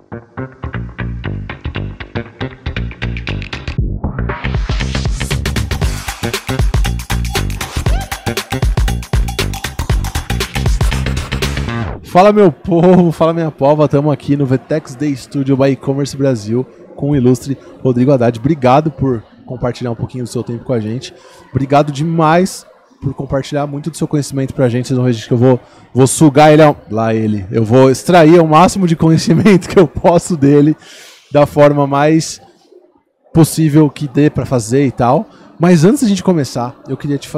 Fala meu povo, fala minha pova, estamos aqui no Vetex Day Studio by E-Commerce Brasil com o ilustre Rodrigo Haddad. Obrigado por compartilhar um pouquinho do seu tempo com a gente. Obrigado demais por compartilhar muito do seu conhecimento pra gente. Vocês vão ver que eu vou sugar ele, eu vou extrair o máximo de conhecimento que eu posso dele da forma mais possível que dê pra fazer e tal. Mas antes da gente começar, eu queria te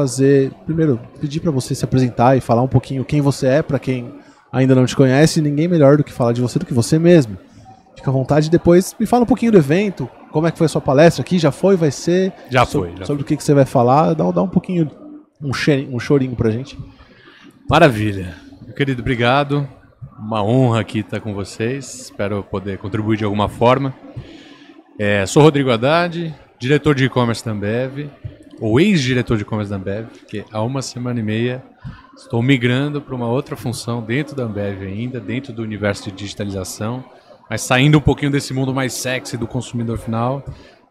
primeiro, pedir pra você se apresentar e falar um pouquinho quem você é, pra quem ainda não te conhece. Ninguém melhor do que falar de você do que você mesmo. Fica à vontade, depois me fala um pouquinho do evento, como é que foi a sua palestra aqui, já foi, vai ser? Já foi. Sobre o que você vai falar, dá um pouquinho, um chorinho pra gente. Maravilha. Meu querido, obrigado. Uma honra aqui estar com vocês, espero poder contribuir de alguma forma. Sou Rodrigo Haddad, diretor de e-commerce da Ambev, ou ex-diretor de e-commerce da Ambev, porque há 1 semana e meia estou migrando para uma outra função dentro da Ambev ainda, dentro do universo de digitalização, mas saindo um pouquinho desse mundo mais sexy do consumidor final,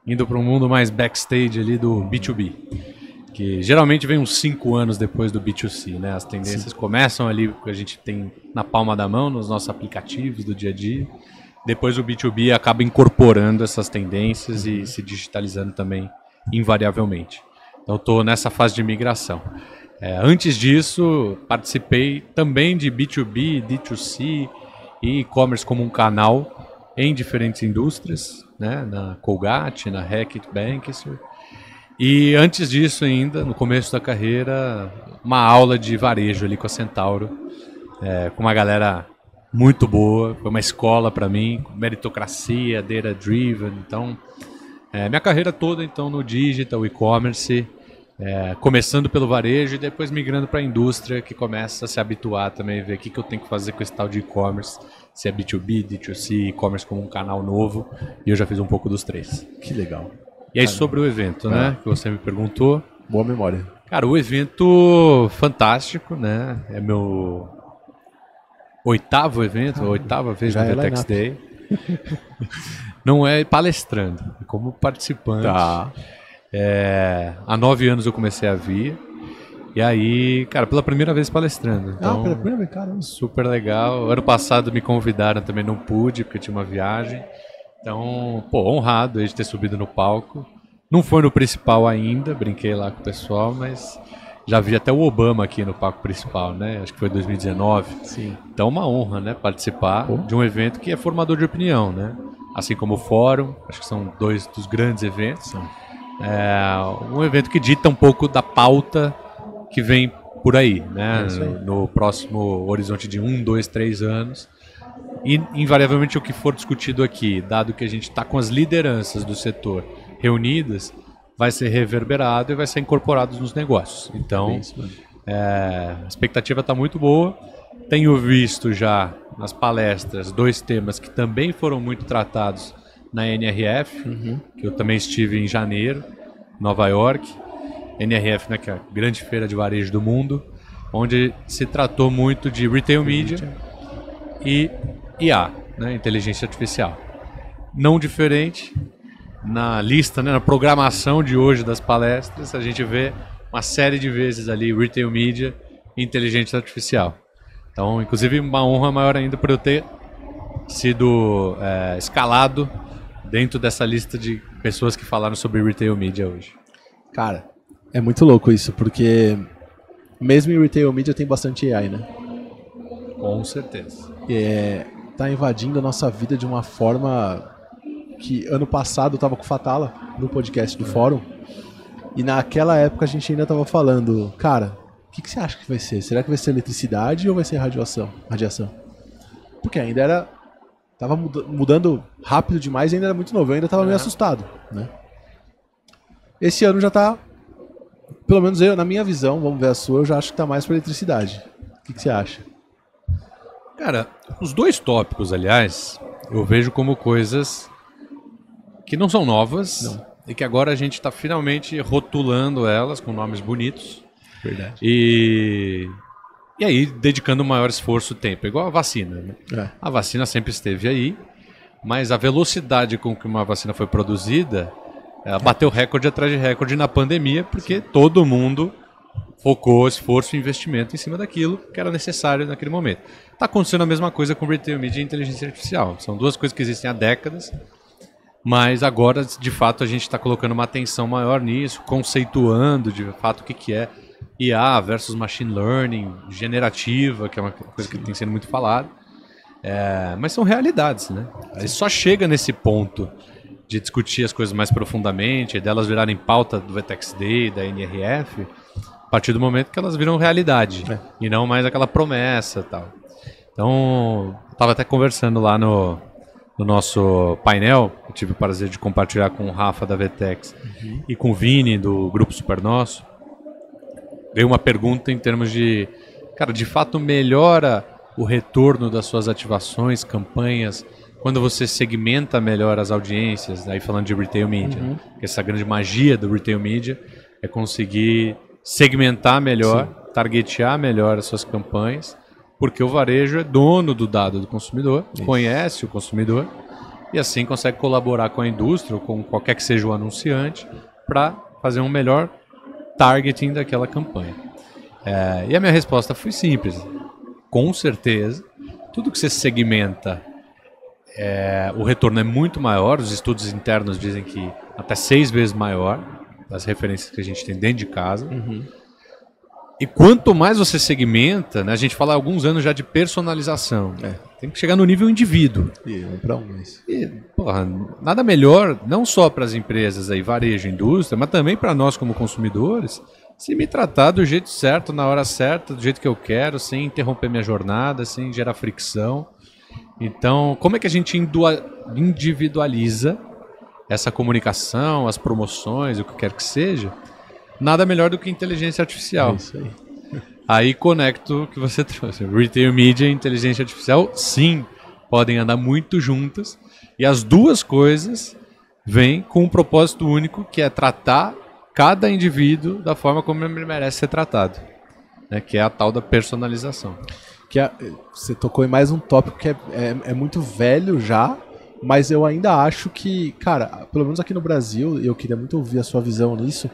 indo para um mundo mais backstage ali do B2B, que geralmente vem uns 5 anos depois do B2C, né? As tendências começam ali, que a gente tem na palma da mão, nos nossos aplicativos do dia a dia. Depois o B2B acaba incorporando essas tendências e se digitalizando também invariavelmente. Então estou nessa fase de migração. Antes disso, participei também de B2B, D2C e e-commerce como um canal em diferentes indústrias, né? Na Colgate, na Hackett, Bankister. E antes disso ainda, no começo da carreira, uma aula de varejo ali com a Centauro, com uma galera muito boa, foi uma escola para mim, meritocracia, data-driven. Então, minha carreira toda então no digital, e-commerce, começando pelo varejo e depois migrando para a indústria, que começa a se habituar também, ver o que eu tenho que fazer com esse tal de e-commerce, se é B2B, D2C, e-commerce como um canal novo, e eu já fiz um pouco dos três. Que legal. E aí sobre o evento, né, que você me perguntou. Boa memória. Cara, o evento fantástico, né, é meu 8º evento, a 8ª vez no Vetex Day. Não é palestrando, é como participante. Tá. Há 9 anos eu comecei a vir. E aí, cara, pela primeira vez palestrando. Então, pela primeira vez, caramba. Super legal. Ano passado me convidaram, também não pude, porque tinha uma viagem. Então, honrado de ter subido no palco. Não foi no principal ainda, brinquei lá com o pessoal, mas já vi até o Obama aqui no palco principal, né? Acho que foi 2019. Sim. Então, uma honra, né? Participar de um evento que é formador de opinião, né? Assim como o Fórum, acho que são 2 dos grandes eventos. Um evento que dita um pouco da pauta que vem por aí, né? No próximo horizonte de 1, 2, 3 anos. E, invariavelmente, o que for discutido aqui, dado que a gente está com as lideranças do setor reunidas, vai ser reverberado e vai ser incorporado nos negócios. Então, a expectativa está muito boa. Tenho visto já nas palestras 2 temas que também foram muito tratados na NRF, que eu também estive em janeiro, Nova York. NRF, né, que é a grande feira de varejo do mundo, onde se tratou muito de retail media e IA, né, inteligência artificial. Não diferente, na lista, né, na programação de hoje das palestras, a gente vê uma série de vezes ali retail media e inteligência artificial. Então, inclusive, uma honra maior ainda por eu ter sido escalado dentro dessa lista de pessoas que falaram sobre retail media hoje. Cara, é muito louco isso, porque mesmo em retail media tem bastante AI, né? Com certeza. Tá invadindo a nossa vida de uma forma que ano passado eu tava com o Fatala no podcast do Fórum, e naquela época a gente ainda tava falando, cara, o que você acha que vai ser? Será que vai ser eletricidade ou vai ser radiação? Porque ainda tava mudando rápido demais e ainda era muito novo, eu ainda tava meio assustado, né? Esse ano já tá, pelo menos eu, na minha visão, vamos ver a sua, eu já acho que tá mais pra eletricidade. O que você acha? Cara, os 2 tópicos, aliás, eu vejo como coisas que não são novas e que agora a gente está finalmente rotulando elas com nomes bonitos. Verdade. E aí dedicando um maior esforço e tempo, igual a vacina, né? A vacina sempre esteve aí, mas a velocidade com que uma vacina foi produzida bateu recorde atrás de recorde na pandemia, porque todo mundo focou esforço e investimento em cima daquilo que era necessário naquele momento. Está acontecendo a mesma coisa com Retail Media e inteligência artificial. São duas coisas que existem há décadas, mas agora, de fato, a gente está colocando uma atenção maior nisso, conceituando de fato o que é IA versus Machine Learning, generativa, que é uma coisa que tem sido muito falada. Mas são realidades, né? A gente só chega nesse ponto de discutir as coisas mais profundamente, delas virarem pauta do VTEX Day, da NRF, a partir do momento que elas viram realidade, e não mais aquela promessa e tal. Então, estava até conversando lá no nosso painel, eu tive o prazer de compartilhar com o Rafa da VTEX e com o Vini do Grupo Super Nosso. Veio uma pergunta em termos de, cara, de fato melhora o retorno das suas ativações, campanhas, quando você segmenta melhor as audiências, aí falando de Retail Media, que essa grande magia do Retail Media é conseguir segmentar melhor, targetear melhor as suas campanhas, porque o varejo é dono do dado do consumidor, conhece o consumidor e assim consegue colaborar com a indústria ou com qualquer que seja o anunciante para fazer um melhor targeting daquela campanha. E a minha resposta foi simples. Com certeza, tudo que você segmenta, o retorno é muito maior. Os estudos internos dizem que até 6 vezes maior das referências que a gente tem dentro de casa. E quanto mais você segmenta, né, a gente fala há alguns anos já de personalização. Tem que chegar no nível indivíduo. E, porra, nada melhor, não só para as empresas aí, varejo, indústria, mas também para nós como consumidores, se me tratar do jeito certo, na hora certa, do jeito que eu quero, sem interromper minha jornada, sem gerar fricção. Então, como é que a gente individualiza essa comunicação, as promoções, o que quer que seja? Nada melhor do que inteligência artificial. É isso aí. Aí conecto o que você trouxe. Retail Media e inteligência artificial, sim, podem andar muito juntas. E as duas coisas vêm com um propósito único, que é tratar cada indivíduo da forma como ele merece ser tratado. Né? Que é a tal da personalização. Você tocou em mais um tópico que é muito velho já, mas eu ainda acho que, cara, pelo menos aqui no Brasil, e eu queria muito ouvir a sua visão nisso,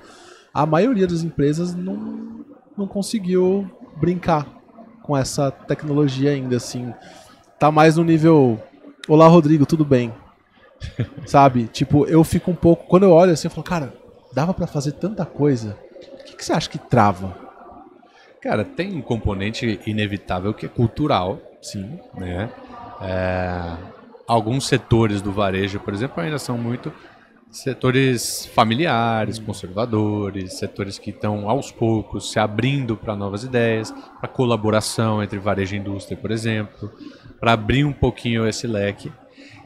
a maioria das empresas não conseguiu brincar com essa tecnologia ainda, assim. Tá mais no nível, olá Rodrigo, tudo bem? Sabe? Tipo, eu fico um pouco, quando eu olho assim, eu falo, cara, dava pra fazer tanta coisa. O que você acha que trava? Cara, tem um componente inevitável que é cultural. Sim. Né? Alguns setores do varejo, por exemplo, ainda são muito setores familiares, conservadores, setores que estão aos poucos se abrindo para novas ideias, para colaboração entre varejo e indústria, por exemplo, para abrir um pouquinho esse leque.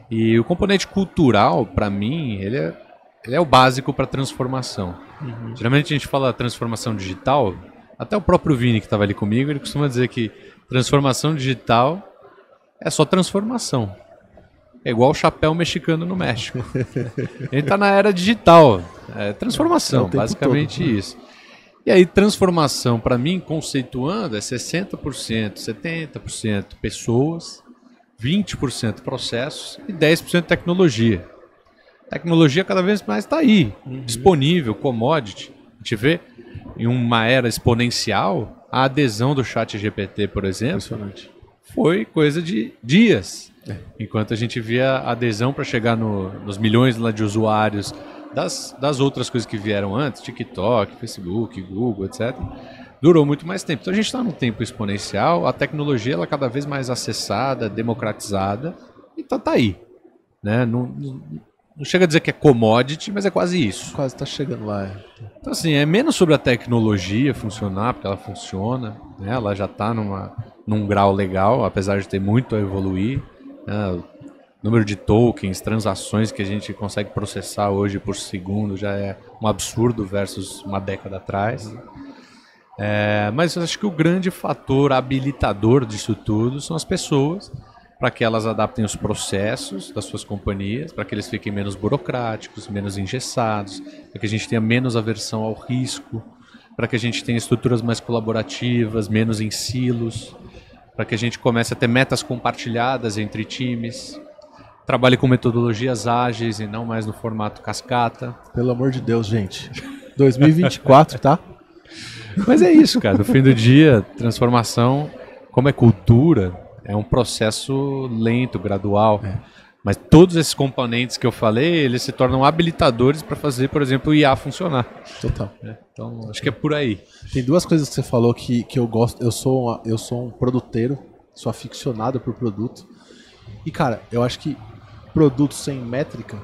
E o componente cultural, para mim, ele é o básico para transformação. Geralmente a gente fala transformação digital, até o próprio Vini que estava ali comigo, ele costuma dizer que transformação digital é só transformação. É igual o chapéu mexicano no México. Ele está na era digital. É transformação, basicamente todo, isso. E aí, transformação, para mim, conceituando, é 60%, 70% pessoas, 20% processos e 10% tecnologia. Tecnologia cada vez mais está aí, disponível, commodity. A gente vê em uma era exponencial, a adesão do ChatGPT, por exemplo, foi coisa de dias. Enquanto a gente via a adesão para chegar nos milhões lá de usuários das outras coisas que vieram antes, TikTok, Facebook, Google, etc., durou muito mais tempo. Então a gente está num tempo exponencial, a tecnologia ela é cada vez mais acessada, democratizada, e tá aí. Né? Não chega a dizer que é commodity, mas é quase isso. Quase está chegando lá. Então assim, é menos sobre a tecnologia funcionar, porque ela funciona, né? Ela já está num grau legal, apesar de ter muito a evoluir. O número de tokens, transações que a gente consegue processar hoje por segundo já é um absurdo versus uma década atrás. Mas eu acho que o grande fator habilitador disso tudo são as pessoas, para que elas adaptem os processos das suas companhias, para que eles fiquem menos burocráticos, menos engessados, para que a gente tenha menos aversão ao risco, para que a gente tenha estruturas mais colaborativas, menos em silos, para que a gente comece a ter metas compartilhadas entre times, trabalhe com metodologias ágeis e não mais no formato cascata. Pelo amor de Deus, gente. 2024, tá? Mas é isso, cara. No fim do dia, transformação, como é cultura, é um processo lento, gradual. Mas todos esses componentes que eu falei, eles se tornam habilitadores para fazer, por exemplo, o IA funcionar. Total. Então, acho que é por aí. Tem duas coisas que você falou que eu gosto. Eu sou um produteiro, sou aficionado por produto. E, cara, eu acho que produto sem métrica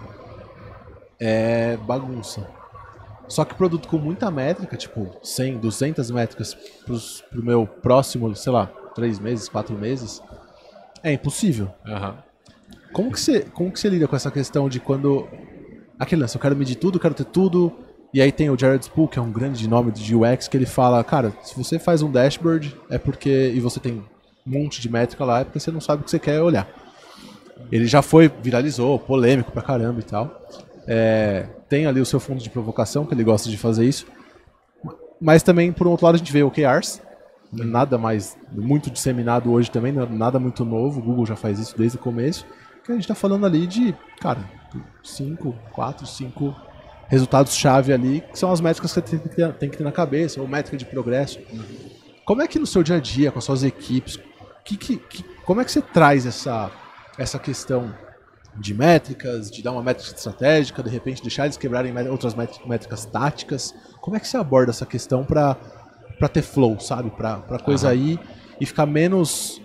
é bagunça. Só que produto com muita métrica, tipo 100, 200 métricas pro meu próximo, sei lá, 3 meses, 4 meses, é impossível. Como que você lida com essa questão de quando... Aquele lance, eu quero medir tudo, quero ter tudo. E aí tem o Jared Spool, que é um grande nome de UX, que ele fala, cara, se você faz um dashboard, é porque... E você tem um monte de métrica lá, é porque você não sabe o que você quer olhar. Ele já viralizou, polêmico pra caramba e tal. Tem ali o seu fundo de provocação, que ele gosta de fazer isso. Mas também, por um outro lado, a gente vê OKRs. Nada mais, muito disseminado hoje também, nada muito novo. O Google já faz isso desde o começo. Que a gente tá falando ali de, cara, 4, 5 resultados-chave ali, que são as métricas que você tem que ter na cabeça, ou métrica de progresso. Como é que no seu dia a dia, com as suas equipes, como é que você traz essa questão de métricas, de dar uma métrica estratégica, de repente deixar eles quebrarem outras métricas táticas? Como é que você aborda essa questão para ter flow, sabe? Para coisa aí e ficar menos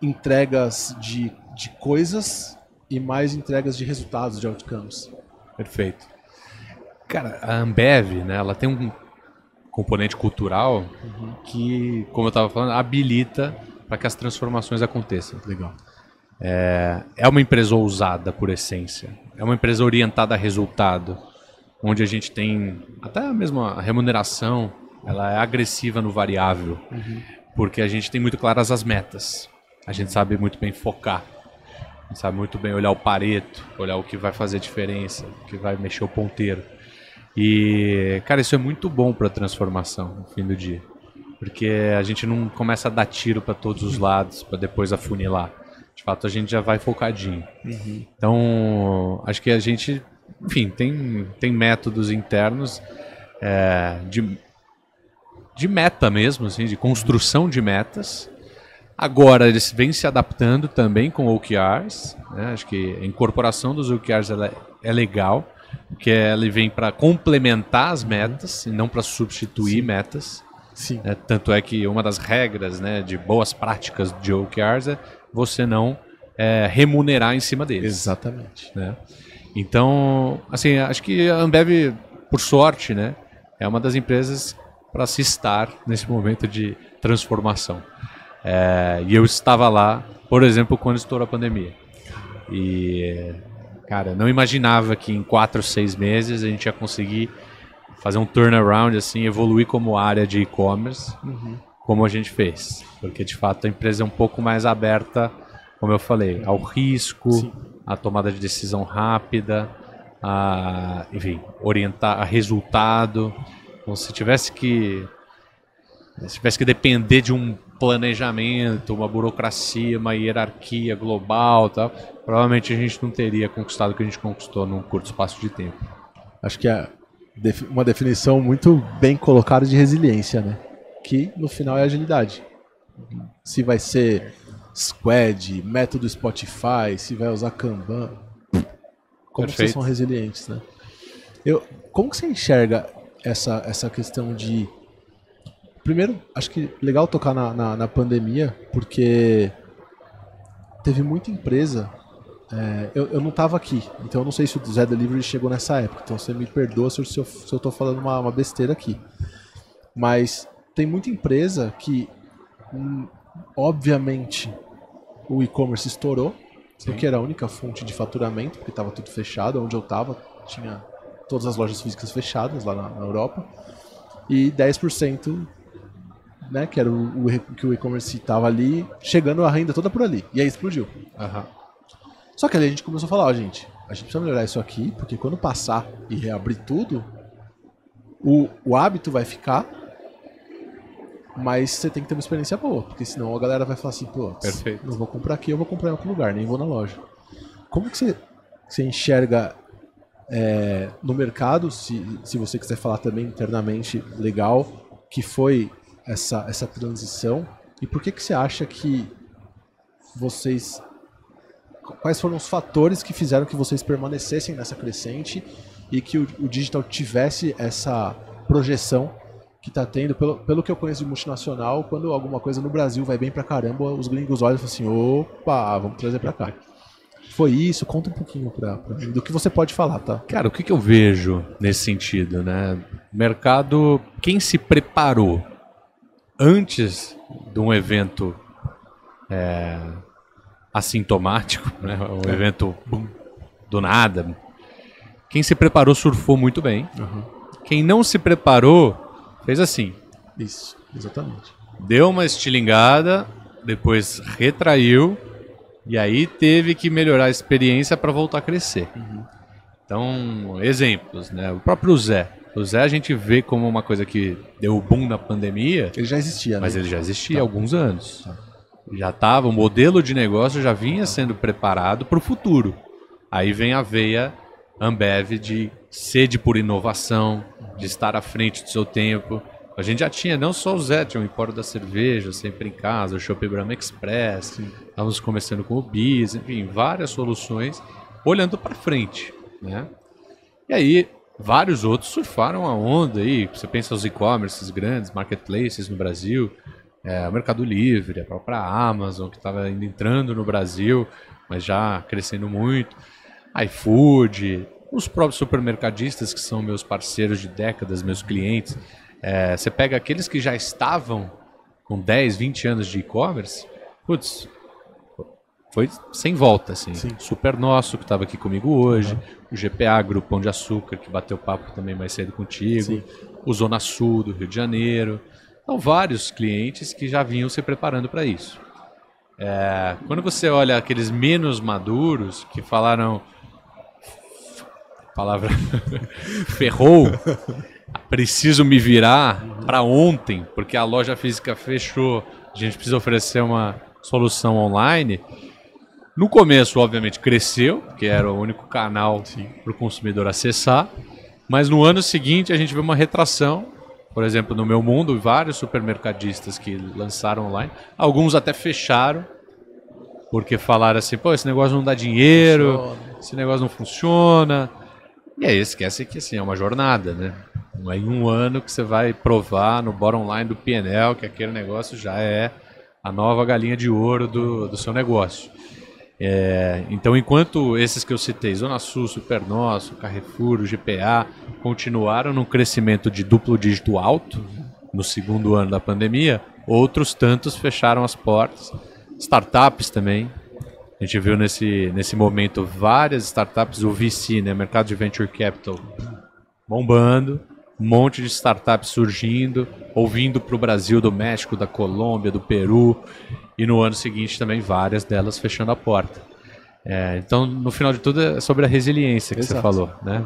entregas de coisas e mais entregas de resultados, de outcomes? Perfeito. Cara, a Ambev, né, ela tem um componente cultural que, como eu estava falando, habilita para que as transformações aconteçam. Legal. É uma empresa ousada por essência. É uma empresa orientada a resultado, onde a gente tem até mesmo a remuneração, ela é agressiva no variável, porque a gente tem muito claras as metas. A gente sabe muito bem focar. A gente sabe muito bem olhar o Pareto, olhar o que vai fazer diferença, o que vai mexer o ponteiro. E, cara, isso é muito bom para a transformação no fim do dia. Porque a gente não começa a dar tiro para todos os lados, para depois afunilar. De fato, a gente já vai focadinho. Então, acho que a gente, enfim, tem métodos internos de meta mesmo, assim, de construção de metas. Agora, eles vêm se adaptando também com OKRs. Né? Acho que a incorporação dos OKRs é legal, porque ele vem para complementar as metas e não para substituir metas. Sim. Tanto é que uma das regras, né, de boas práticas de OKRs é você não remunerar em cima deles. Exatamente. Né? Então, assim, acho que a Ambev, por sorte, né, é uma das empresas para se estar nesse momento de transformação. E eu estava lá, por exemplo, quando estourou a pandemia. E, cara, não imaginava que em 4 ou 6 meses a gente ia conseguir fazer um turnaround, assim, evoluir como área de e-commerce, como a gente fez. Porque, de fato, a empresa é um pouco mais aberta, como eu falei, ao risco, à tomada de decisão rápida, enfim, orientar a resultado. Então, se tivesse que depender de um planejamento, uma burocracia, uma hierarquia global, tal, provavelmente a gente não teria conquistado o que a gente conquistou num curto espaço de tempo. Acho que é uma definição muito bem colocada de resiliência, né? Que no final é agilidade. Se vai ser Squad, método Spotify, se vai usar Kanban, como vocês são resilientes, né? Como que você enxerga essa questão de... Primeiro, acho que legal tocar na pandemia, porque teve muita empresa... eu não estava aqui, então eu não sei se o Zé Delivery chegou nessa época, então você me perdoa se eu estou falando uma besteira aqui. Mas tem muita empresa que, obviamente, o e-commerce estourou, porque era a única fonte de faturamento, porque estava tudo fechado. Onde eu estava, tinha todas as lojas físicas fechadas lá na Europa, e 10%, né, que era que o e-commerce estava ali, chegando a renda toda por ali, e aí explodiu. Só que ali a gente começou a falar, a gente precisa melhorar isso aqui, porque quando passar e reabrir tudo, o hábito vai ficar, mas você tem que ter uma experiência boa, porque senão a galera vai falar assim, pô, Perfeito. não vou comprar aqui, eu vou comprar em outro lugar, nem vou na loja. como que você enxerga no mercado, se você quiser falar também internamente, legal, que foi essa transição, e por que você acha que quais foram os fatores que fizeram que vocês permanecessem nessa crescente e que o digital tivesse essa projeção que está tendo, pelo que eu conheço de multinacional, quando alguma coisa no Brasil vai bem pra caramba, os gringos olham e falam assim, opa, vamos trazer pra cá. Foi isso? Conta um pouquinho pra mim, do que você pode falar, tá? Cara, o que eu vejo nesse sentido, né? Mercado, quem se preparou antes de um evento assintomático, né? Um evento do nada, quem se preparou surfou muito bem. Uhum. Quem não se preparou fez assim. Isso, exatamente. Deu uma estilingada, depois retraiu e aí teve que melhorar a experiência para voltar a crescer. Uhum. Então, exemplos, né? O próprio Zé. O Zé a gente vê como uma coisa que deu boom na pandemia. Ele já existia, né? Mas ele já existia há alguns anos. Já estava, o modelo de negócio já vinha sendo preparado para o futuro. Aí vem a veia Ambev de sede por inovação, de estar à frente do seu tempo. A gente já tinha, não só o Zé, tinha o Empório da Cerveja, sempre em casa, o Chopp Brahma Express, estávamos começando com o Bis, enfim, várias soluções olhando para frente, né? E aí, vários outros surfaram a onda aí, você pensa os e-commerces grandes, marketplaces no Brasil, o Mercado Livre, a própria Amazon, que estava entrando no Brasil, mas já crescendo muito, iFood, os próprios supermercadistas, que são meus parceiros de décadas, meus clientes. Você pega aqueles que já estavam com 10, 20 anos de e-commerce, putz, foi sem volta, assim. Sim. Super Nosso, que estava aqui comigo hoje, o GPA, Grupo Pão de Açúcar, que bateu papo também mais cedo contigo, Sim. o Zona Sul do Rio de Janeiro. Então, vários clientes que já vinham se preparando para isso. Quando você olha aqueles menos maduros, que falaram... palavra ferrou, preciso me virar para ontem, porque a loja física fechou, a gente precisa oferecer uma solução online. No começo, obviamente, cresceu, porque era o único canal para o consumidor acessar, mas no ano seguinte a gente vê uma retração. Por exemplo, no Meu Mundo, vários supermercadistas que lançaram online, alguns até fecharam, porque falaram assim, pô, esse negócio não dá dinheiro, esse negócio não funciona. E aí esquece que assim, é uma jornada, né? Não é em um ano que você vai provar no bottom line do P&L que aquele negócio já é a nova galinha de ouro do seu negócio. Então, enquanto esses que eu citei, Zona Sul, Super Nosso, Carrefour, o GPA, continuaram num crescimento de duplo dígito alto no segundo ano da pandemia, outros tantos fecharam as portas. Startups também. A gente viu nesse momento várias startups, o VC, né, Mercado de Venture Capital, bombando, um monte de startups surgindo, ou vindo para o Brasil, do México, da Colômbia, do Peru, e no ano seguinte também várias delas fechando a porta. Então, no final de tudo, é sobre a resiliência que Exato. você falou, né?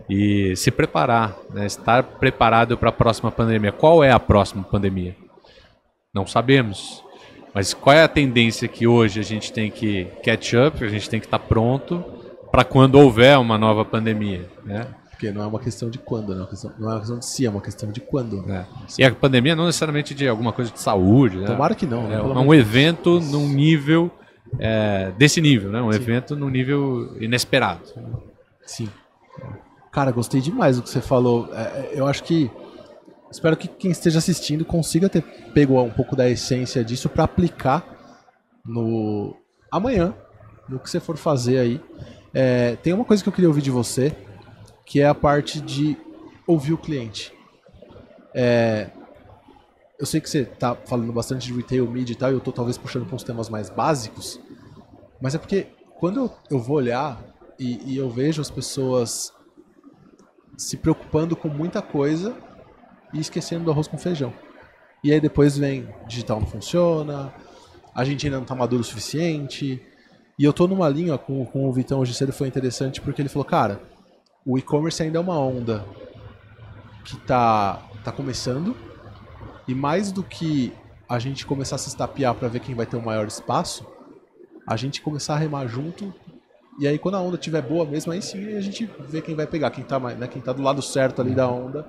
E se preparar, né? Estar preparado para a próxima pandemia. Qual é a próxima pandemia? Não sabemos. Mas qual é a tendência que hoje a gente tem que catch up, a gente tem que estar pronto para quando houver uma nova pandemia, né? Porque não é uma questão de quando, né? Não é uma questão de se, é uma questão de quando. E a pandemia não necessariamente de alguma coisa de saúde, né? Tomara que não. É um evento num nível, desse nível, né? Um evento num nível inesperado. Sim. Cara, gostei demais do que você falou. Eu acho que... Espero que quem esteja assistindo consiga ter pego um pouco da essência disso para aplicar amanhã, no que você for fazer aí. Tem uma coisa que eu queria ouvir de você, que é a parte de ouvir o cliente. Eu sei que você está falando bastante de retail, media e tal, e eu estou talvez puxando para uns temas mais básicos, mas é porque quando eu vou olhar e eu vejo as pessoas se preocupando com muita coisa e esquecendo do arroz com feijão. E aí depois vem, digital não funciona, a gente ainda não está maduro o suficiente. E eu tô numa linha com o Vitão hoje cedo, foi interessante, porque ele falou, cara, o e-commerce ainda é uma onda que tá começando, e mais do que a gente começar a se estapear para ver quem vai ter o maior espaço, a gente começar a remar junto E aí quando a onda estiver boa mesmo, aí sim a gente vê quem vai pegar, quem tá do lado certo ali da onda,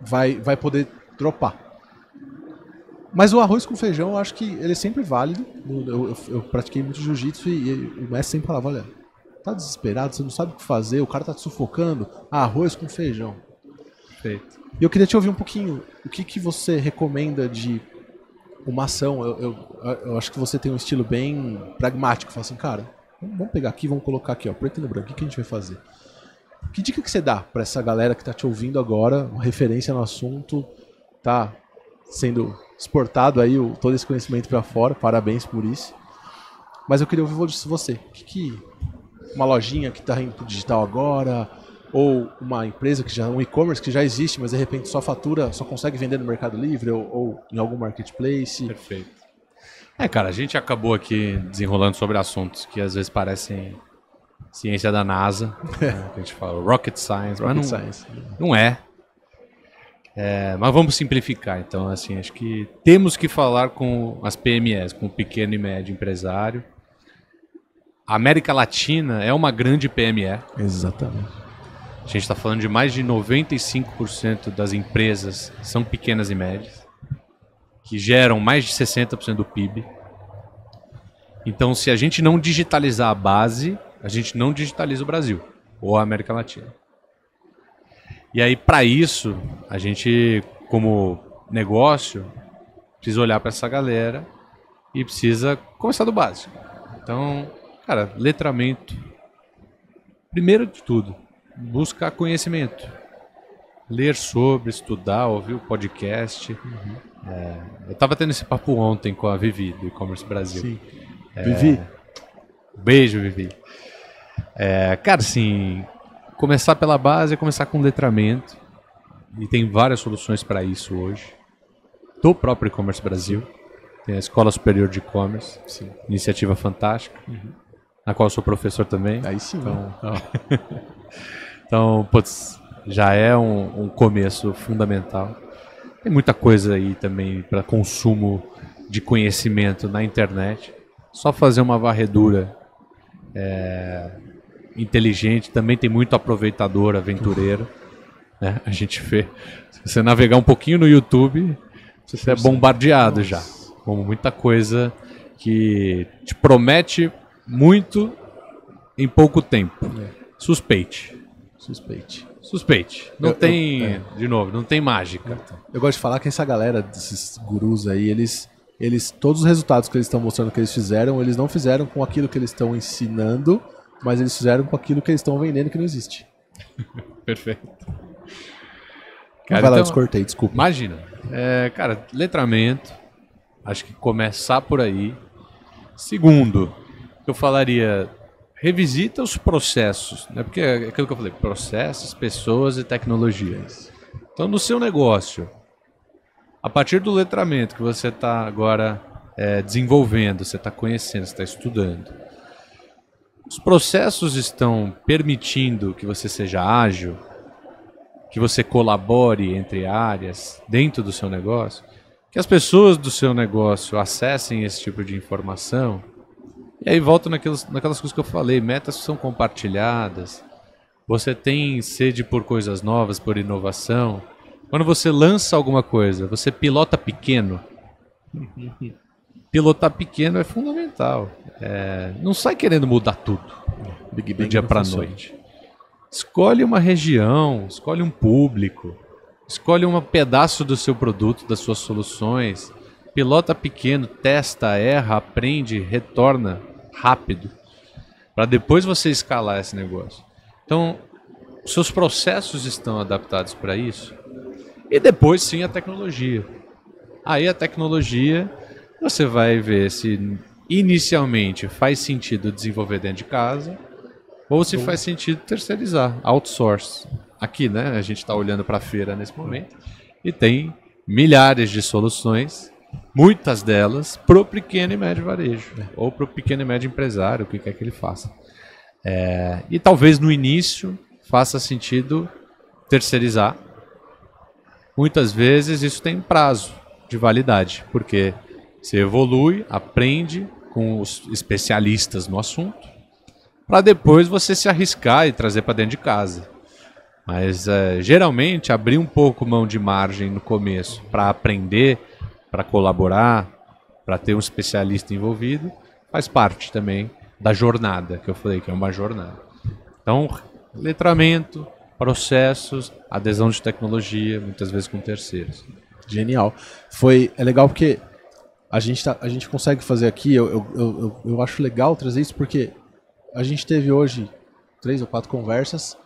vai poder dropar. Mas o arroz com feijão, eu acho que ele é sempre válido. Eu pratiquei muito jiu-jitsu e o mestre sempre falava, olha, tá desesperado, você não sabe o que fazer, o cara tá te sufocando, arroz com feijão. Perfeito. E eu queria te ouvir um pouquinho, o que você recomenda de uma ação? Eu acho que você tem um estilo bem pragmático, fala assim, cara, vamos pegar aqui, vamos colocar aqui, ó, preto e no branco, o que a gente vai fazer? Que dica que você dá pra essa galera que tá te ouvindo agora, uma referência no assunto, tá sendo exportado aí todo esse conhecimento para fora, parabéns por isso. Mas eu queria ouvir de você. Uma lojinha que está indo pro digital agora, ou uma empresa um e-commerce que já existe, mas de repente só fatura, só consegue vender no Mercado Livre ou em algum marketplace. Perfeito. Cara, a gente acabou aqui desenrolando sobre assuntos que às vezes parecem ciência da NASA, né, que a gente fala rocket science, mas não é. Mas vamos simplificar, então, assim, acho que temos que falar com as PMEs, com o pequeno e médio empresário. A América Latina é uma grande PME. Exatamente. A gente está falando de mais de 95% das empresas são pequenas e médias, que geram mais de 60% do PIB. Então, se a gente não digitalizar a base, a gente não digitaliza o Brasil ou a América Latina. E aí, para isso, a gente, como negócio, precisa olhar para essa galera e precisa começar do básico. Então, cara, letramento. Primeiro de tudo, buscar conhecimento. Ler sobre, estudar, ouvir o podcast. Eu estava tendo esse papo ontem com a Vivi, do E-Commerce Brasil. Sim. Vivi. Beijo, Vivi. Cara, assim, começar pela base é começar com letramento. E tem várias soluções para isso hoje. Do próprio E-Commerce Brasil. Tem a Escola Superior de E-Commerce. Iniciativa fantástica. Na qual eu sou professor também. Aí sim. Então, putz, já é um começo fundamental. Tem muita coisa aí também para consumo de conhecimento na internet. Só fazer uma varredura inteligente. Também tem muito aproveitador, aventureiro. Né? A gente vê. Se você navegar um pouquinho no YouTube, você é bombardeado já. Como muita coisa que te promete muito em pouco tempo. Suspeite. Não tem, de novo, não tem mágica. Eu gosto de falar que essa galera desses gurus aí, eles todos os resultados que eles estão mostrando que eles não fizeram com aquilo que eles estão ensinando, mas eles fizeram com aquilo que eles estão vendendo que não existe. Perfeito. Cara, vai lá, eu descortei, desculpa. Imagina. Cara, letramento, acho que começar por aí. Segundo, eu falaria, revisita os processos, né? Porque é aquilo que eu falei, processos, pessoas e tecnologias. Então, no seu negócio, a partir do letramento que você está agora desenvolvendo, você está conhecendo, você está estudando, os processos estão permitindo que você seja ágil, que você colabore entre áreas dentro do seu negócio, que as pessoas do seu negócio acessem esse tipo de informação. E aí volto naquelas coisas que eu falei, metas são compartilhadas, você tem sede por coisas novas, por inovação. Quando você lança alguma coisa, você pilota pequeno. Pilotar pequeno é fundamental. Não sai querendo mudar tudo do dia para a noite. Escolhe uma região, escolhe um público, escolhe um pedaço do seu produto, das suas soluções. Pilota pequeno, testa, erra, aprende, retorna rápido, para depois você escalar esse negócio. Então, os seus processos estão adaptados para isso. E depois sim a tecnologia. Aí a tecnologia, você vai ver se inicialmente faz sentido desenvolver dentro de casa ou se faz sentido terceirizar, outsource. Aqui, né, a gente está olhando para a feira nesse momento e tem milhares de soluções, muitas delas para o pequeno e médio varejo, ou para o pequeno e médio empresário, o que quer que ele faça. E talvez no início faça sentido terceirizar. Muitas vezes isso tem prazo de validade, porque você evolui, aprende, com os especialistas no assunto, para depois você se arriscar e trazer para dentro de casa. Mas geralmente abrir um pouco mão de margem no começo para aprender, para colaborar, para ter um especialista envolvido, faz parte também da jornada, que eu falei que é uma jornada. Então, letramento, processos, adesão de tecnologia, muitas vezes com terceiros. Genial. É legal porque a gente consegue fazer aqui, eu acho legal trazer isso porque a gente teve hoje 3 ou 4 conversas,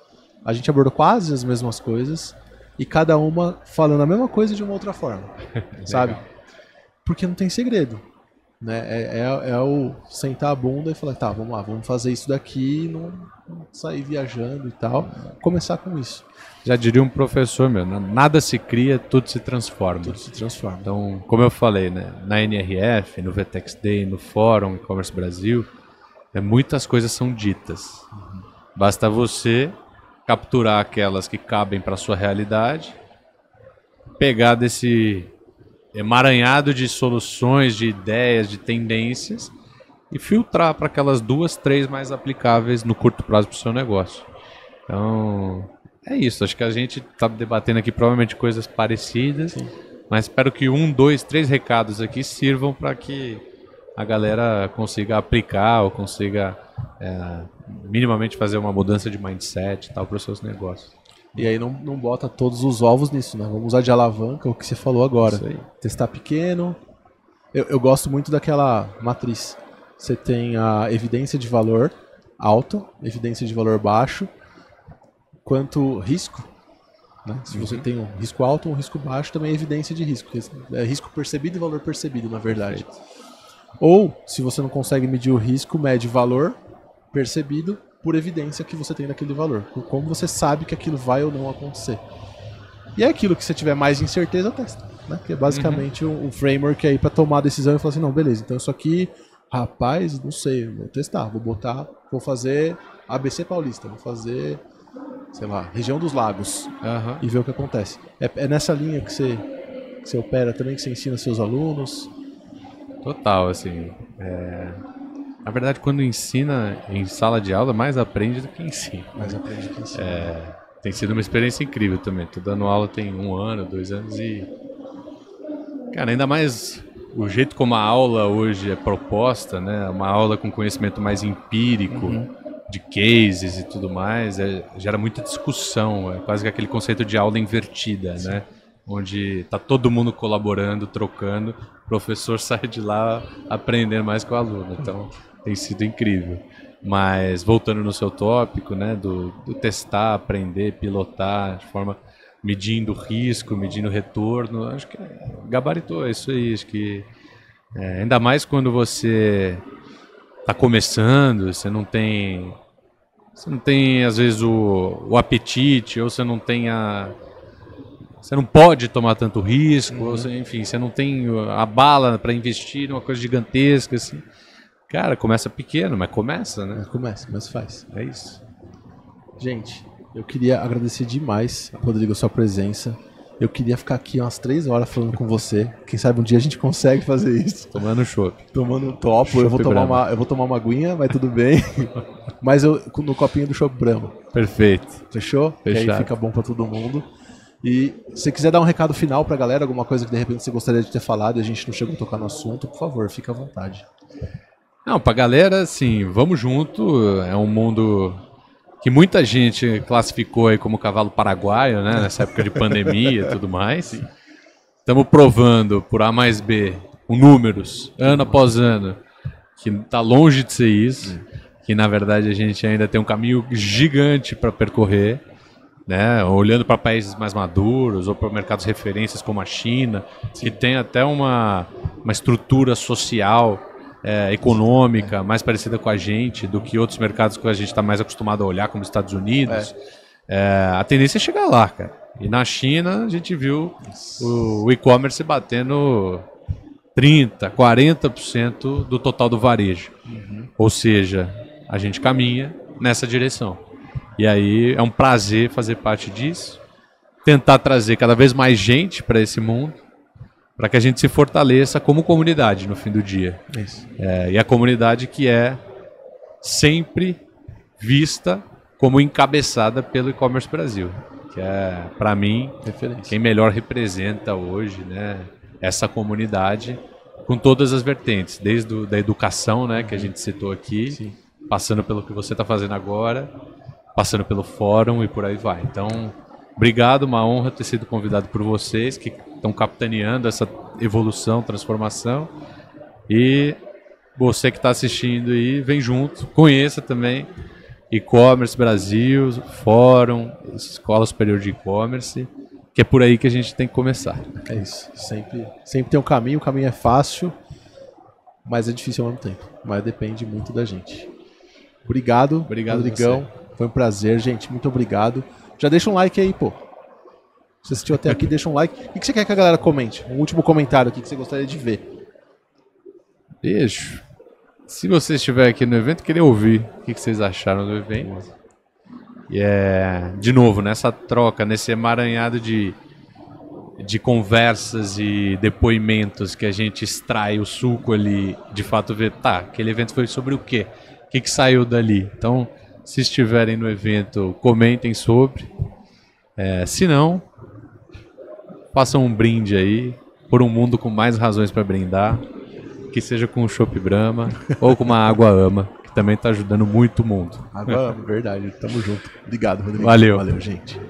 a gente abordou quase as mesmas coisas e cada uma falando a mesma coisa de uma outra forma, sabe? Porque não tem segredo, né? É o sentar a bunda e falar, tá, vamos lá, vamos fazer isso daqui, não sair viajando e tal, começar com isso. Já diria um professor meu, nada se cria, tudo se transforma. Tudo se transforma. Então, como eu falei, né, na NRF, no VTEX Day, no Fórum E-Commerce Brasil, muitas coisas são ditas. Basta você capturar aquelas que cabem para a sua realidade, pegar desse emaranhado de soluções, de ideias, de tendências e filtrar para aquelas 2, 3 mais aplicáveis no curto prazo para o seu negócio. Então, é isso. Acho que a gente está debatendo aqui provavelmente coisas parecidas, sim, mas espero que 1, 2, 3 recados aqui sirvam para que a galera consiga aplicar ou consiga minimamente fazer uma mudança de mindset e tal para os seus negócios. E aí não bota todos os ovos nisso, né? Vamos usar de alavanca o que você falou agora. Isso aí. Testar pequeno. Eu gosto muito daquela matriz. Você tem a evidência de valor alto, evidência de valor baixo, quanto risco. Né? Se você tem um risco alto ou um risco baixo, também é evidência de risco. É risco percebido e valor percebido, na verdade. Ou, se você não consegue medir o risco, mede valor percebido por evidência que você tem daquele valor. Como você sabe que aquilo vai ou não acontecer. E é aquilo que você tiver mais incerteza, testa. Né? Que é basicamente um framework aí para tomar a decisão e falar assim, não, beleza, então isso aqui, rapaz, não sei, vou testar, vou fazer ABC Paulista, vou fazer, sei lá, região dos lagos e ver o que acontece. É nessa linha que você opera também, que você ensina seus alunos? Total, assim. Na verdade, quando ensina em sala de aula, mais aprende do que ensina. Mais aprende do que ensina. Tem sido uma experiência incrível também. Tô dando aula tem 1 ano, 2 anos e... Cara, ainda mais o jeito como a aula hoje é proposta, né? Uma aula com conhecimento mais empírico, de cases e tudo mais, gera muita discussão. É quase que aquele conceito de aula invertida, sim, né? Onde está todo mundo colaborando, trocando, o professor sai de lá aprendendo mais com o aluno. Então, tem sido incrível. Mas, voltando no seu tópico, né, do testar, aprender, pilotar, de forma medindo risco, medindo retorno, acho que gabaritou, é isso aí. Acho que, ainda mais quando você está começando, você não tem, às vezes, o apetite, ou você não tem você não pode tomar tanto risco, ou enfim, você não tem a bala para investir numa coisa gigantesca, assim. Cara, começa pequeno, mas começa, né? Começa, mas faz. É isso. Gente, eu queria agradecer demais, Rodrigo, a sua presença. Eu queria ficar aqui umas 3 horas falando com você. Quem sabe um dia a gente consegue fazer isso. Tomando chopp. Tomando um topo. Eu vou tomar uma aguinha, mas tudo bem. Mas no copinho do chopp Brahma. Perfeito. Fechou? Fechado. Que aí fica bom pra todo mundo. E se você quiser dar um recado final pra galera, alguma coisa que de repente você gostaria de ter falado e a gente não chegou a tocar no assunto, por favor, fica à vontade. Não, pra galera, assim, vamos junto. É um mundo que muita gente classificou aí como cavalo paraguaio, né? Nessa época de pandemia e tudo mais. Estamos provando por A mais B, com números, ano após ano, que está longe de ser isso. Que na verdade a gente ainda tem um caminho gigante para percorrer, né? Olhando para países mais maduros ou para mercados referências como a China, que tem até uma estrutura social, econômica mais parecida com a gente do que outros mercados que a gente está mais acostumado a olhar, como os Estados Unidos. A tendência é chegar lá, cara. E na China a gente viu o e-commerce batendo 30%, 40% do total do varejo. Ou seja, a gente caminha nessa direção. E aí é um prazer fazer parte disso, tentar trazer cada vez mais gente para esse mundo, para que a gente se fortaleça como comunidade no fim do dia. Isso. E a comunidade que é sempre vista como encabeçada pelo E-Commerce Brasil, que é, para mim, Referência. quem melhor representa hoje, né, essa comunidade com todas as vertentes, desde da educação, né, que a gente citou aqui, Sim. passando pelo que você está fazendo agora, passando pelo fórum e por aí vai. Então, obrigado, uma honra ter sido convidado por vocês que estão capitaneando essa evolução, transformação. E você que está assistindo aí, vem junto, conheça também E-Commerce Brasil, Fórum, Escola Superior de E-Commerce, que é por aí que a gente tem que começar. É isso. Sempre tem um caminho, o caminho é fácil, mas é difícil ao mesmo tempo. Mas depende muito da gente. Obrigado, Rodrigão. Foi um prazer, gente. Muito obrigado. Já deixa um like aí, pô. Se você assistiu até aqui, deixa um like. O que você quer que a galera comente? Um último comentário aqui que você gostaria de ver. Beijo. Se você estiver aqui no evento, queria ouvir o que vocês acharam do evento. E de novo, nessa troca, nesse emaranhado de conversas e depoimentos que a gente extrai o suco ali, de fato ver, tá, aquele evento foi sobre o quê? O que saiu dali? Então, se estiverem no evento, comentem sobre. Se não, façam um brinde aí, por um mundo com mais razões para brindar, que seja com o Chopp Brahma ou com uma água Ama, que também está ajudando muito o mundo. Água Ama, verdade. Tamo junto. Obrigado, Rodrigo. Valeu. Valeu, gente.